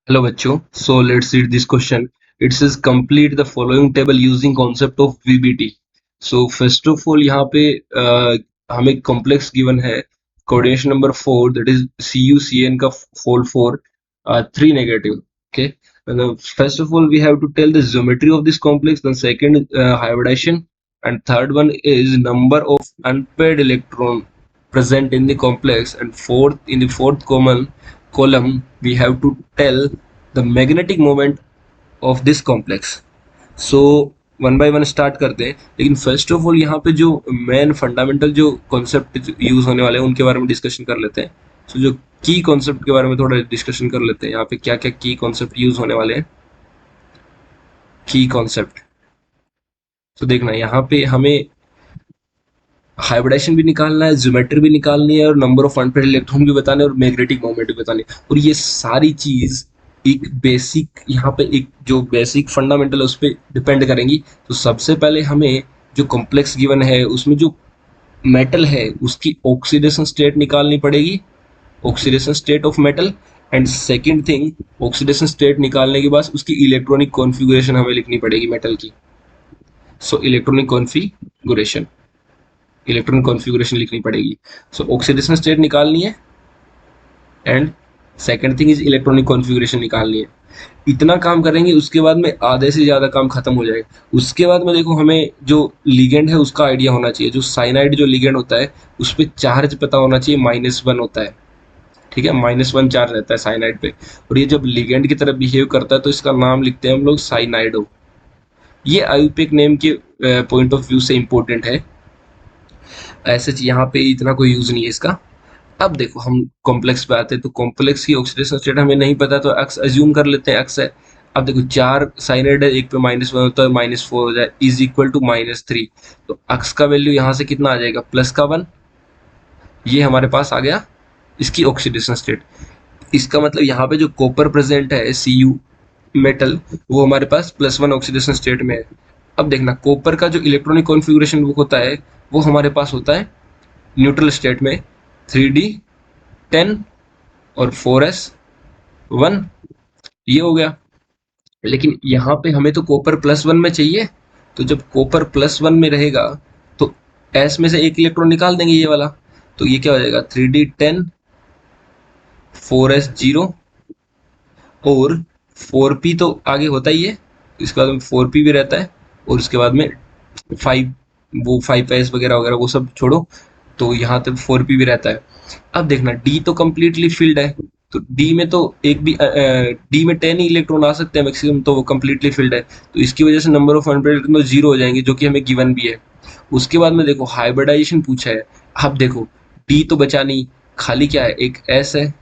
Hello बच्चों, so let's read this question. It says complete the following table using concept of VBT. So first of all यहाँ पे हमें complex given है coordination number 4 that is CuCN का whole 4 3 negative. Okay. And first of all we have to tell the geometry of this complex. Then second hybridization, and third one is number of unpaired electron present in the complex, and fourth in the fourth column we have to tell the magnetic moment of this complex. So one by one start करते हैं, लेकिन first of all यहाँ पे जो main fundamental जो concept use होने वाले हैं उनके बारे में डिस्कशन कर लेते हैं. सो जो की कॉन्सेप्ट के बारे में थोड़ा डिस्कशन कर लेते हैं. यहाँ पे क्या क्या की कॉन्सेप्ट यूज होने वाले हैं. की कॉन्सेप्ट तो देखना, यहाँ पे हमें हाइब्रिडाइजेशन भी निकालना है, ज्योमेट्री भी निकालनी है, और नंबर ऑफ अनपेयर्ड इलेक्ट्रॉन भी बताने और मैग्नेटिक मोमेंट भी बताने. और ये सारी चीज एक बेसिक, यहाँ पे एक जो बेसिक फंडामेंटल है उस पर डिपेंड करेंगी. तो सबसे पहले हमें जो कॉम्प्लेक्स गिवन है उसमें जो मेटल है उसकी ऑक्सीडेशन स्टेट निकालनी पड़ेगी, oxidation state of metal. And second thing, oxidation state निकालने के बाद उसकी इलेक्ट्रॉनिक कॉन्फ़िगरेशन हमें लिखनी पड़ेगी मेटल की. सो इलेक्ट्रॉनिक कॉन्फ़िगरेशन लिखनी पड़ेगी. सो ऑक्सीडेशन स्टेट निकालनी है, and second thing is electronic configuration निकालनी है. इतना काम करेंगे, उसके बाद में आधे से ज़्यादा काम खत्म हो जाएगा. उसके बाद में देखो, हमें जो लिगेंड है उसका आइडिया होना चाहिए. जो साइनाइड जो लिगेंड होता है उस पर चार्ज पता होना चाहिए, -1 होता है. ठीक है, -1 चार्ज रहता है साइनाइड पे. और ये जब लिगेंड की तरह बिहेव करता है तो इसका नाम लिखते हैं हम लोग साइनाइडो. ये आईयूपीएक नेम के पॉइंट ऑफ व्यू से इंपॉर्टेंट है. ऐसे यहाँ पे इतना कोई यूज नहीं है इसका. अब देखो हम कॉम्प्लेक्स पे आते हैं. तो कॉम्प्लेक्स की ऑक्सीडेशन स्टेट हमें नहीं पता, तो एक्स अज्यूम कर लेते हैं एक्स है. अब देखो 4 साइनाइड है, एक पे -1 होता है, -4 हो जाए इज इक्वल टू -3. तो एक्स का वैल्यू यहाँ से कितना आ जाएगा, +1. ये हमारे पास आ गया इसकी ऑक्सीडेशन स्टेट. इसका मतलब यहाँ पे जो कॉपर प्रेजेंट है Cu मेटल, वो हमारे पास +1 ऑक्सीडेशन स्टेट में है. अब देखना, कॉपर का जो इलेक्ट्रॉनिक कॉन्फ़िगरेशन होता है वो हमारे पास होता है न्यूट्रल स्टेट में 3d10 और 4s1. ये हो गया. लेकिन यहाँ पे हमें तो कॉपर +1 में चाहिए. तो जब कॉपर +1 में रहेगा तो s में से एक इलेक्ट्रॉन निकाल देंगे, ये वाला. तो ये क्या हो जाएगा, 3d10 4s0 और 4p तो आगे होता ही है. इसके बाद में 4p भी रहता है, और उसके बाद में 5, वो 5s वगैरह वगैरह वो सब छोड़ो, तो यहाँ तक 4p भी रहता है. अब देखना, d तो कम्प्लीटली फिल्ड है. तो d में तो एक भी d में 10 ही इलेक्ट्रॉन आ सकते हैं मैक्सिमम, तो वो कम्प्लीटली फिल्ड है. तो इसकी वजह से नंबर ऑफ अनपेयर्ड इलेक्ट्रॉन 0 हो जाएंगे, जो कि हमें गिवन भी है. उसके बाद में देखो हाइब्रिडाइजेशन पूछा है. अब देखो d तो बचा नहीं, खाली क्या है, एक s है.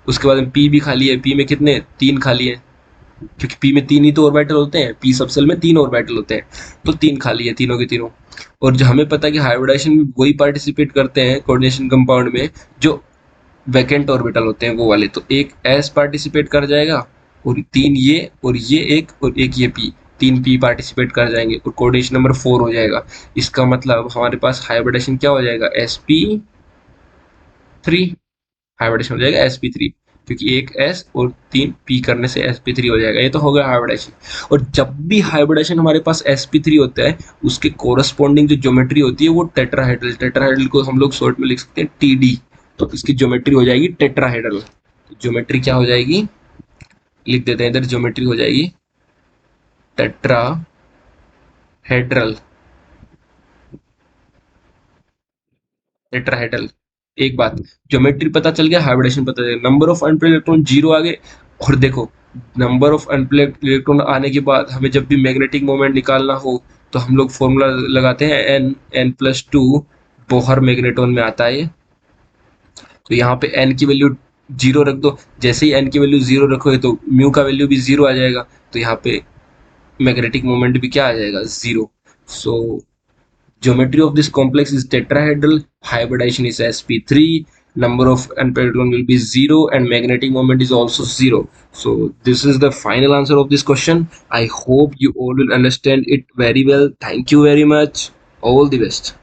उसके बाद में p भी खाली है. p में कितने, 3 खाली है, क्योंकि p में 3 ही तो ऑर्बिटल होते हैं. p सब सेल में 3 ऑर्बिटल होते हैं, तो 3 खाली है, तीनों के तीनों. और जो हमें पता है कि हाइब्रिडाइजेशन में वही पार्टिसिपेट करते हैं कोऑर्डिनेशन कंपाउंड में जो वैकेंट ऑर्बिटल होते हैं, वो वाले. तो एक s पार्टिसिपेट कर जाएगा, और 3 ये, और ये एक, और एक ये p, 3 p पार्टिसिपेट कर जाएंगे, और कोऑर्डिनेशन नंबर 4 हो जाएगा. इसका मतलब हमारे पास हाइब्रिडाइजेशन क्या हो जाएगा, sp3. हाइब्रिडेशन हो जाएगा sp3, क्योंकि एक s और 3 p करने से sp3 हो जाएगा. ये तो हो गया हाइब्रिडेशन. और जब भी हाइब्रिडेशन हमारे पास sp3 होता है, उसके कोरस्पॉन्डिंग जो ज्योमेट्री होती है वो टेट्राहेड्रल. टेट्राहेड्रल को हम लोग शॉर्ट में लिख सकते हैं td. तो इसकी ज्योमेट्री हो जाएगी टेट्राहेड्रल. ज्योमेट्री क्या हो जाएगी, लिख देते हैं इधर, ज्योमेट्री हो जाएगी टेट्राहेड्रल. टेट्राहेड्रल. एक बात, ज्योमेट्री पता चल गया, हाइब्रिडेशन पता चल गया, नंबर ऑफ अनपेयर्ड इलेक्ट्रॉन 0 आ गए. और देखो, नंबर ऑफ अनपेयर्ड इलेक्ट्रॉन आने के बाद हमें जब भी मैग्नेटिक मोमेंट निकालना हो तो हम लोग फॉर्मूला लगाते हैं n+2 बोहर मैग्नेट्रॉन में आता है. तो यहाँ पे n की वैल्यू 0 रख दो. जैसे ही n की वैल्यू 0 रखोगे तो म्यू का वैल्यू भी 0 आ जाएगा. तो यहाँ पे मैग्नेटिक मोमेंट भी क्या आ जाएगा, 0. सो geometry of this complex is tetrahedral. Hybridization is sp3. Number of unpaired electron will be 0, and magnetic moment is also 0. So this is the final answer of this question. I hope you all will understand it very well. Thank you very much. All the best.